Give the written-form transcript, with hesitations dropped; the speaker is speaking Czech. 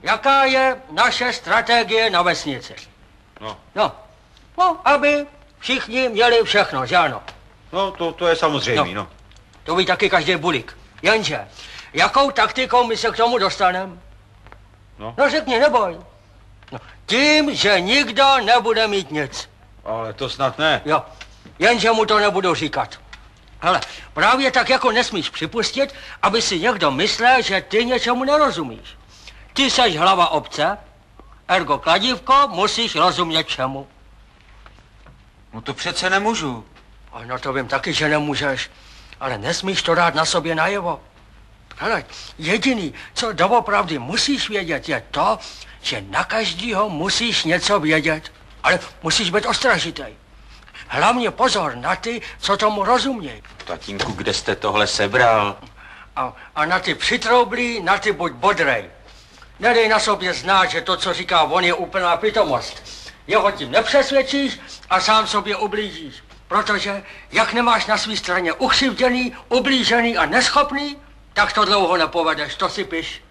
jaká je naše strategie na vesnici. No, aby všichni měli všechno, že ano? No, to je samozřejmě, no. To ví taky každý bulík. Jenže, jakou taktikou my se k tomu dostaneme? No řekni, neboj. No, tím, že nikdo nebude mít nic. Ale to snad ne. Jo, jenže mu to nebudu říkat. Hele, právě tak jako nesmíš připustit, aby si někdo myslel, že ty něčemu nerozumíš. Ty seš hlava obce, ergo kladívko, musíš rozumět čemu. No to přece nemůžu. No to vím taky, že nemůžeš, ale nesmíš to dát na sobě najevo. Hele, jediný, co doopravdy musíš vědět, je to, že na každýho musíš něco vědět, ale musíš být ostražitej. Hlavně pozor na ty, co tomu rozumějí. Tatínku, kde jste tohle sebral? A na ty přitroublí, na ty buď bodrej. Nedej na sobě znát, že to, co říká on, je úplná pitomost. Jeho tím nepřesvědčíš a sám sobě ublížíš. Protože jak nemáš na své straně ukřivděný, ublížený a neschopný, tak to dlouho nepovedeš, to si piš.